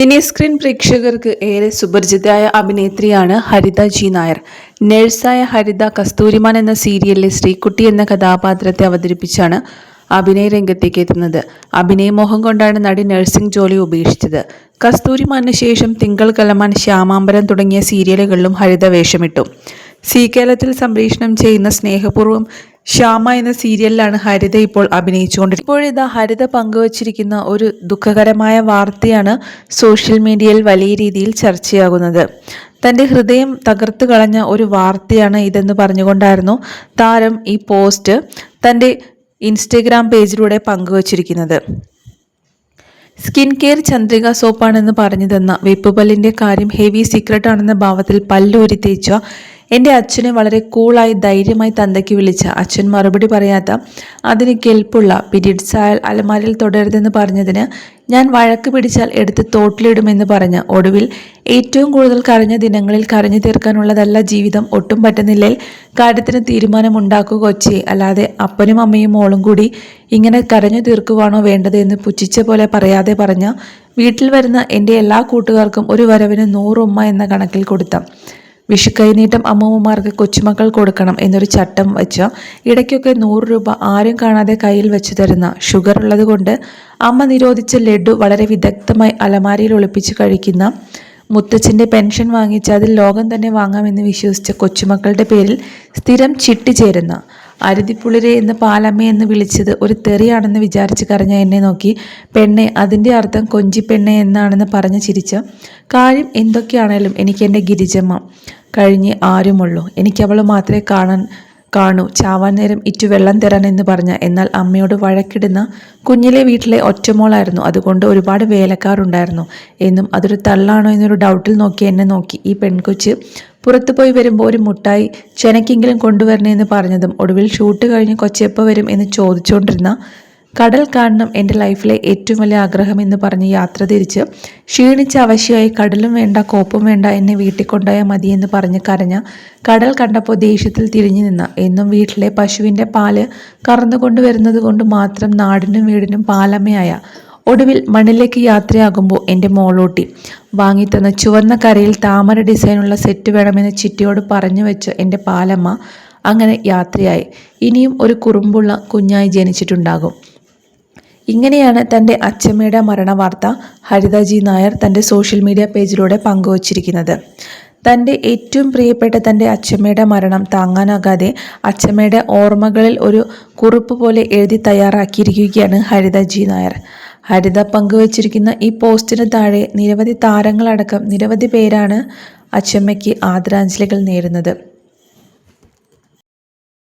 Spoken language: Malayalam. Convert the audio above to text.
സിനി സ്ക്രീൻ പ്രേക്ഷകർക്ക് ഏറെ സുപരിചിതയായ അഭിനേത്രിയാണ് ഹരിത ജി നായർ. നഴ്സായ ഹരിത കസ്തൂരിമാൻ എന്ന സീരിയലിലെ ശ്രീകുട്ടി എന്ന കഥാപാത്രത്തെ അവതരിപ്പിച്ചാണ് അഭിനയ രംഗത്തേക്ക് എത്തുന്നത്. അഭിനയമോഹം കൊണ്ടാണ് നടി നഴ്സിംഗ് ജോലി ഉപേക്ഷിച്ചത്. കസ്തൂരിമാന് ശേഷം തിങ്കൾ കലമാൻ, ശ്യാമാംബരം തുടങ്ങിയ സീരിയലുകളിലും ഹരിത വേഷമിട്ടു. സി കേരളത്തിൽ സംപ്രേഷണം ചെയ്യുന്ന സ്നേഹപൂർവ്വം ശ്യാമ എന്ന സീരിയലിലാണ് ഹരിത ഇപ്പോൾ അഭിനയിച്ചുകൊണ്ടിരിക്കുന്നത്. ഇപ്പോഴിതാ ഹരിത പങ്കുവച്ചിരിക്കുന്ന ഒരു ദുഃഖകരമായ വാർത്തയാണ് സോഷ്യൽ മീഡിയയിൽ വലിയ രീതിയിൽ ചർച്ചയാകുന്നത്. തൻ്റെ ഹൃദയം തകർത്തു കളഞ്ഞ ഒരു വാർത്തയാണ് ഇതെന്ന് പറഞ്ഞുകൊണ്ടായിരുന്നു താരം ഈ പോസ്റ്റ് തൻ്റെ ഇൻസ്റ്റഗ്രാം പേജിലൂടെ പങ്കുവച്ചിരിക്കുന്നത്. സ്കിൻ കെയർ ചന്ദ്രിക സോപ്പാണെന്ന് പറഞ്ഞു തന്ന വെപ്പുപല്ലിൻ്റെ കാര്യം ഹെവി സീക്രട്ട് ആണെന്ന ഭാവത്തിൽ പല്ലൂരി തേച്ച എൻ്റെ അച്ഛനെ വളരെ കൂളായി ധൈര്യമായി തന്തയ്ക്ക് വിളിച്ച അച്ഛൻ മറുപടി പറയാത്ത അതിന് കെൽപ്പുള്ള പീരീഡ്സ് ആയാൽ അലമാരിൽ തുടരുതെന്ന് പറഞ്ഞതിന് ഞാൻ വഴക്ക് പിടിച്ചാൽ എടുത്ത് തോട്ടിലിടുമെന്ന് പറഞ്ഞ ഒടുവിൽ ഏറ്റവും കൂടുതൽ കരഞ്ഞ ദിനങ്ങളിൽ കരഞ്ഞു തീർക്കാനുള്ളതല്ല ജീവിതം, ഒട്ടും പറ്റുന്നില്ലേ, കാര്യത്തിന് തീരുമാനമുണ്ടാക്കുക കൊച്ചി, അല്ലാതെ അപ്പനും അമ്മയും മോളും കൂടി ഇങ്ങനെ കരഞ്ഞു തീർക്കുവാണോ വേണ്ടത് എന്ന് പുച്ഛിച്ച പോലെ പറയാതെ പറഞ്ഞ വീട്ടിൽ വരുന്ന എൻ്റെ എല്ലാ കൂട്ടുകാർക്കും ഒരു വരവിന് 100 ഉമ്മ എന്ന കണക്കിൽ കൊടുത്ത വിഷുക്കൈനീട്ടം അമ്മൂമ്മമാർക്ക് കൊച്ചുമക്കൾ കൊടുക്കണം എന്നൊരു ചട്ടം വെച്ച ഇടയ്ക്കൊക്കെ 100 രൂപ ആരും കാണാതെ കയ്യിൽ വെച്ച് തരുന്ന, ഷുഗർ ഉള്ളത് കൊണ്ട് അമ്മ നിരോധിച്ച ലഡു വളരെ വിദഗ്ധമായി അലമാരിയിൽ ഒളിപ്പിച്ച് കഴിക്കുന്ന, മുത്തച്ഛൻ്റെ പെൻഷൻ വാങ്ങിച്ച് അതിൽ ലോകം തന്നെ വാങ്ങാമെന്ന് വിശ്വസിച്ച കൊച്ചുമക്കളുടെ പേരിൽ സ്ഥിരം ചിട്ടി ചേരുന്ന, അരുതിപ്പുളിരെ എന്ന് പാലമ്മ എന്ന് വിളിച്ചത് ഒരു തെറിയാണെന്ന് വിചാരിച്ച് കരഞ്ഞ എന്നെ നോക്കി പെണ്ണെ, അതിൻ്റെ അർത്ഥം കൊഞ്ചിപ്പെണ്ണെ എന്നാണെന്ന് പറഞ്ഞ് ചിരിച്ച, കാര്യം എന്തൊക്കെയാണേലും എനിക്ക് എൻ്റെ ഗിരിജമ്മ കഴിഞ്ഞ് ആരുമുള്ളൂ, എനിക്കവൾ മാത്രമേ കാണൂ, ചാവാൻ നേരം ഇറ്റു വെള്ളം തരാൻ എന്ന് പറഞ്ഞ, എന്നാൽ അമ്മയോട് വഴക്കിടുന്ന കുഞ്ഞിലെ വീട്ടിലെ ഒറ്റമോളായിരുന്നു, അതുകൊണ്ട് ഒരുപാട് വേലക്കാരുണ്ടായിരുന്നു എന്നും അതൊരു തള്ളാണോ എന്നൊരു ഡൗട്ടിൽ നോക്കി എന്നെ നോക്കി ഈ പെൺകൊച്ച് പുറത്തു പോയി വരുമ്പോൾ ഒരു മുട്ടായി ചെനക്കെങ്കിലും കൊണ്ടുവരണേ എന്ന് പറഞ്ഞതും ഒടുവിൽ ഷൂട്ട് കഴിഞ്ഞ് കൊച്ചെപ്പോൾ വരും എന്ന് ചോദിച്ചുകൊണ്ടിരുന്ന, കടൽ കാണണം എൻ്റെ ലൈഫിലെ ഏറ്റവും വലിയ ആഗ്രഹം എന്ന് പറഞ്ഞ് യാത്ര തിരിച്ച് ക്ഷീണിച്ച അവശയായി കടലും വേണ്ട കോപ്പും വേണ്ട എന്നെ വീട്ടിൽ കൊണ്ടുപോയാൽ മതിയെന്ന് പറഞ്ഞ് കരഞ്ഞ, കടൽ കണ്ടപ്പോൾ ദേഷ്യത്തിൽ തിരിഞ്ഞു നിന്ന, എന്നും വീട്ടിലെ പശുവിൻ്റെ പാല് കറന്നുകൊണ്ടുവരുന്നത് കൊണ്ട് മാത്രം നാടിനും വീടിനും പാലമ്മയായ, ഒടുവിൽ മണ്ണിലേക്ക് യാത്രയാകുമ്പോൾ എൻ്റെ മോളൂട്ടി വാങ്ങിത്തന്ന ചുവന്ന കരയിൽ താമര ഡിസൈനുള്ള സെറ്റ് വേണമെന്ന് ചിറ്റിയോട് പറഞ്ഞു വെച്ച് എൻ്റെ പാലമ്മ അങ്ങനെ യാത്രയായി. ഇനിയും ഒരു കുറുമ്പുള്ള കുഞ്ഞായി ജനിച്ചിട്ടുണ്ടാകും. ഇങ്ങനെയാണ് തൻ്റെ അച്ഛമ്മയുടെ മരണവാർത്ത ഹരിത ജി നായർ തൻ്റെ സോഷ്യൽ മീഡിയ പേജിലൂടെ പങ്കുവച്ചിരിക്കുന്നത്. തൻ്റെ ഏറ്റവും പ്രിയപ്പെട്ട തൻ്റെ അച്ഛമ്മയുടെ മരണം താങ്ങാനാകാതെ അച്ഛമ്മയുടെ ഓർമ്മകളിൽ ഒരു കുറിപ്പ് പോലെ എഴുതി തയ്യാറാക്കിയിരിക്കുകയാണ് ഹരിത ജി നായർ. ഹരിത പങ്കുവച്ചിരിക്കുന്ന ഈ പോസ്റ്റിന് താഴെ നിരവധി താരങ്ങളടക്കം നിരവധി പേരാണ് അച്ഛമ്മയ്ക്ക് ആദരാഞ്ജലികൾ നേരുന്നത്.